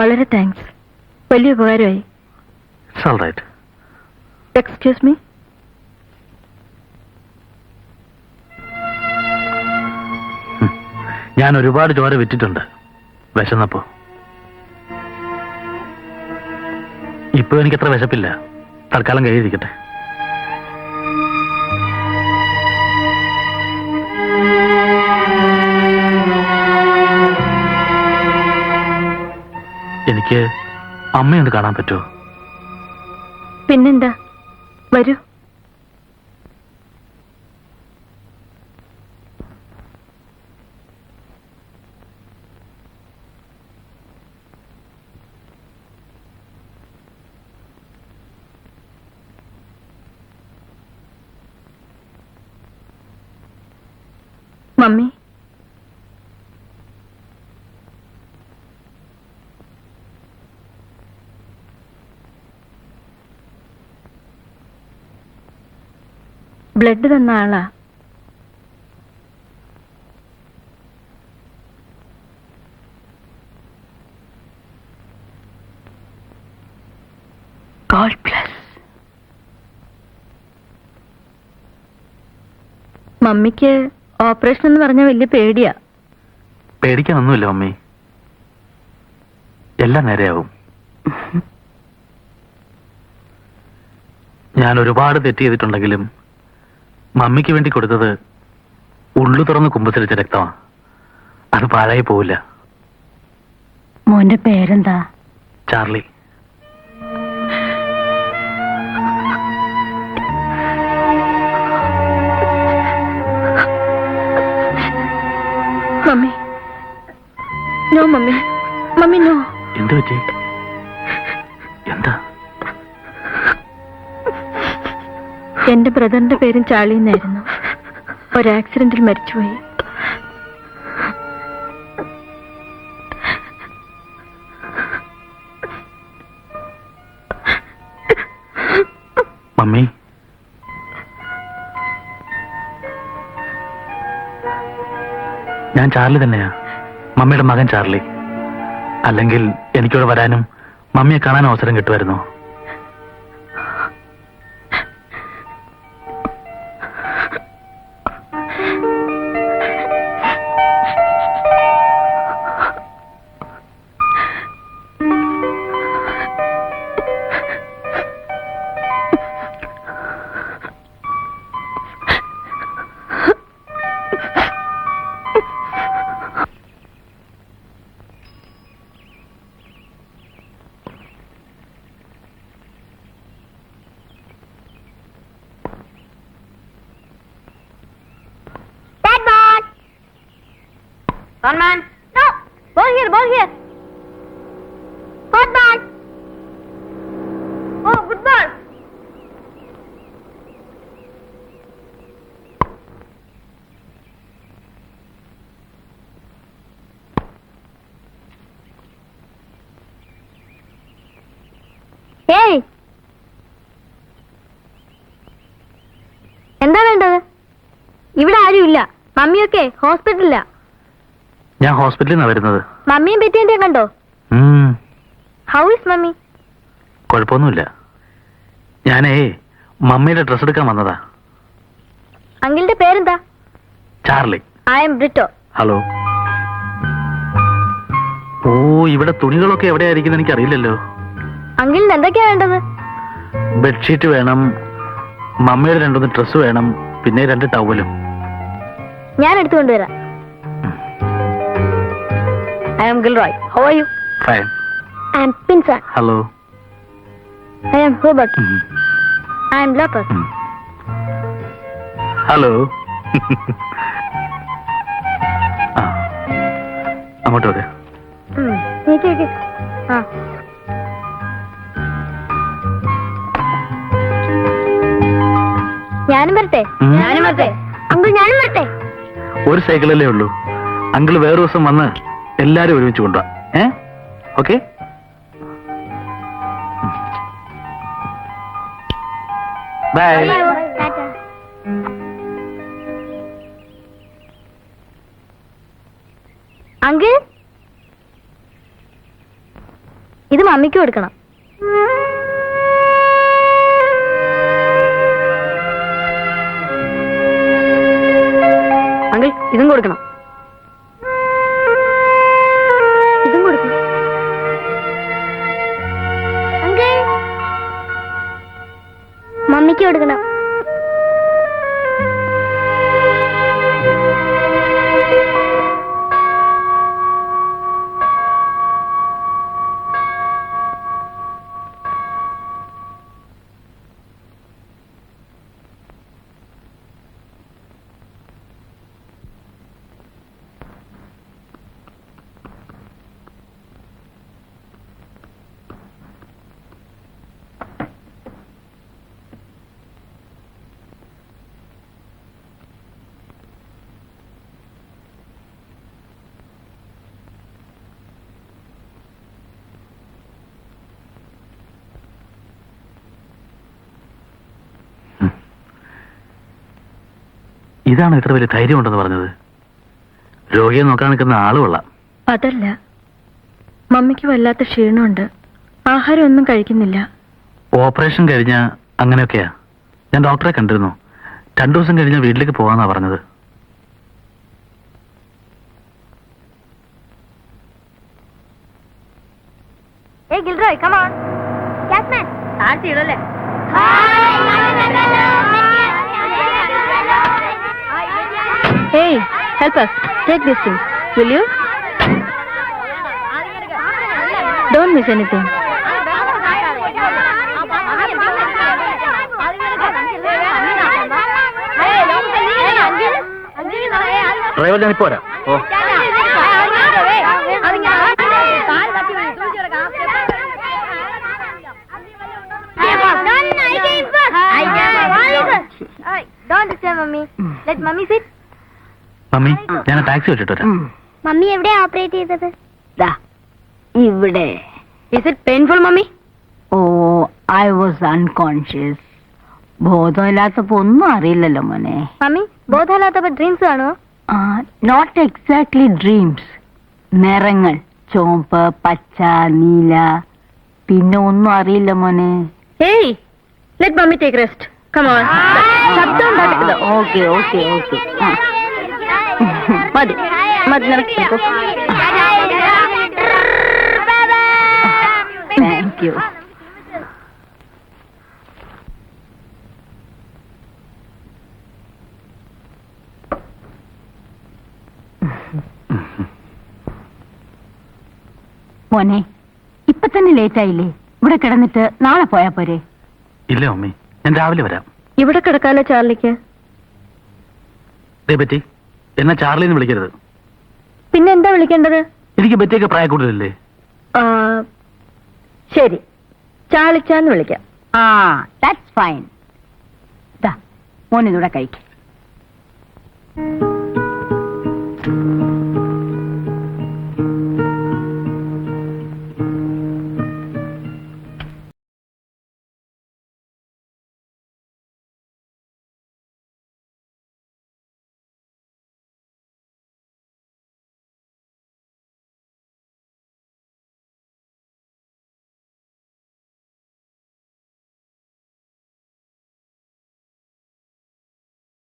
വളരെ താങ്ക്സ്. വലിയ ഉപകാരമായി. It's all right. Excuse me. ഞാൻ ഒരുപാട് ചോര വിറ്റിട്ടുണ്ട് വിശന്നപ്പോ. ഇപ്പൊ എനിക്കത്ര വിശപ്പില്ല. തൽക്കാലം കഴിയിരിക്കട്ടെ. എനിക്ക് അമ്മയൊന്ന് കാണാൻ പറ്റുമോ? പിന്നെന്താ, വരൂ. മമ്മി, ബ്ലഡ് തന്ന ആളാ. God bless. മമ്മിക്ക് ഓപ്പറേഷൻ എന്ന് പറഞ്ഞാൽ വലിയ പേടിയാ. പേടിക്കാനൊന്നുമില്ല മമ്മി, എല്ലാം നേരെയാവും. ഞാൻ ഒരുപാട് തെറ്റ് ചെയ്തിട്ടുണ്ടെങ്കിലും മമ്മിക്ക് വേണ്ടി കൊടുത്തത് ഉള്ളു തുറന്ന് കുമ്പസരിച്ച രക്തമാണ്. അത് പാഴായി പോവില്ല. മോന്റെ പേരെന്താ? Charlie. Mummy, no mummy, mummy no. എന്ത് പറ്റി? എന്താ? എന്റെ ബ്രദറിന്റെ പേരും ചാർലി എന്നായിരുന്നു. ഒരു ആക്സിഡന്റിൽ മരിച്ചുപോയി. മമ്മി, ഞാൻ ചാർലി തന്നെയാ, മമ്മിയുടെ മകൻ ചാർലി. അല്ലെങ്കിൽ എനിക്കിവിടെ വരാനും മമ്മിയെ കാണാൻ അവസരം കിട്ടുമായിരുന്നു. One man. No. Ball here. Ball here. Hot ball. Oh, good ball. Hey. എന്താ വേണ്ടത്? ഇവിടെ ആരുമില്ല. മമ്മിയൊക്കെ ഹോസ്പിറ്റലിലാ. ഞാൻ ഹോസ്പിറ്റലിൽ നിന്നാണ് വരുന്നത്. മമ്മിയും പെറ്റിയും കണ്ടോ? How is mommy? കുഴപ്പമൊന്നുമില്ല. ഞാനേ മമ്മിയുടെ ഡ്രസ് എടുക്കാൻ വന്നതാ. അങ്കിളിന്റെ പേരെന്താ? Charlie. I am Brito. Hello. Oh, ഇവിടെ തുണികളൊക്കെ എവിടെയായിരിക്കും എനിക്ക് അറിയില്ലല്ലോ. അങ്കിളിന് എന്തൊക്കെയാ വേണ്ടത്? ബെഡ്ഷീറ്റ് വേണം, മമ്മിയുടെ 2 ഡ്രസ് വേണം, പിന്നെ 2 ടവലും. ഞാൻ എടുത്തുകൊണ്ടുവരാം. I am Gilroy. How are you? Fine. I am Pinsan. Hello. I am Hubert. I am Lopez. Hello. അങ്ങോട്ട് വരെ. നീക്ക്. ഞാനും വരട്ടെ? ഞാനും വരട്ടെ? അങ്കിൾ ഞാനും വരട്ടെ? ഒരു സൈക്കിളല്ലേ ഉള്ളൂ. അങ്കിൾ വേറെ ദിവസം വന്ന് എല്ലാരും ഒരുമിച്ച് കൊണ്ടുവാ. ഓക്കെ? ബൈ. അങ്കിൾ മമ്മിക്ക് കൊടുക്കണം. അങ്കിൾ ഇതും കൊടുക്കണം. ഇതും കൊടുക്കണം. അങ്കിൾ മമ്മിക്ക് കൊടുക്കണം. ഇതാണ് ഇത്ര വലിയ ധൈര്യം ഉണ്ടെന്ന് പറഞ്ഞത്. രോഗിയെ നോക്കാൻ നിൽക്കുന്ന ആള് കൊള്ളാം. അതല്ല, മമ്മിക്ക് വല്ലാത്ത ക്ഷീണമുണ്ട്. ആഹാരം ഒന്നും കഴിക്കുന്നില്ല. ഓപ്പറേഷൻ കഴിഞ്ഞ അങ്ങനെയൊക്കെയാ. ഞാൻ ഡോക്ടറെ കണ്ടിരുന്നു. 2 ദിവസം കഴിഞ്ഞാൽ വീട്ടിലേക്ക് പോകാന്നാ പറഞ്ഞത്. Hey Gilroy, come on. Catman. താഴ്ത്തി ഇടല്ലേ. Hey, help us. Take this thing. Will you? Don't miss anything. Driver ഞാനിപ്പോ വരാം. ഓ Don't disturb mommy. Let mommy sit. Mummy, ഞാൻ ടാക്സി വെച്ചിട്ട് വരാം. മമ്മി എവിടെ ഓപ്പറേറ്റ് ചെയ്തത്? ഇവിടെ. Is it painful, mommy? Oh, I was unconscious. ബോധമില്ലാത്തപ്പോ ഒന്നും അറിയില്ലല്ലോ മോനെ. മമ്മി ബോധമില്ലാത്തപ്പോ ഡ്രീംസ് കാണുമോ? Not exactly dreams. നിറങ്ങൾ ചുവപ്പ്, പച്ച, നീല. പിന്നെ ഒന്നും അറിയില്ല മോനെ. Hey, let mommy take rest. Come on. ശബ്ദം ഉണ്ടാക്കരുത്. Okay okay okay. മതി മതി നിനക്ക്. Thank you. മോനെ, ഇപ്പൊ തന്നെ ലേറ്റ് ആയില്ലേ? ഇവിടെ കിടന്നിട്ട് നാളെ പോയാ പോരെ? ഇല്ല മമ്മി, ഞാൻ രാവിലെ വരാം. ഇവിടെ കിടക്കാലോ ചാർലിക്ക്. ദേ ബെറ്റി, എന്നെ ചാർലി എന്ന് വിളിക്കരുത്. പിന്നെ എന്താ വിളിക്കേണ്ടത്? എനിക്ക് ബെറ്റിയൊക്കെ പ്രായക്കൂടുതലല്ലേ? ആ, ശരി, ചാളിച്ചാന്ന് വിളിക്കാം. That's fine. മോനിതൂടെ കഴിക്കും.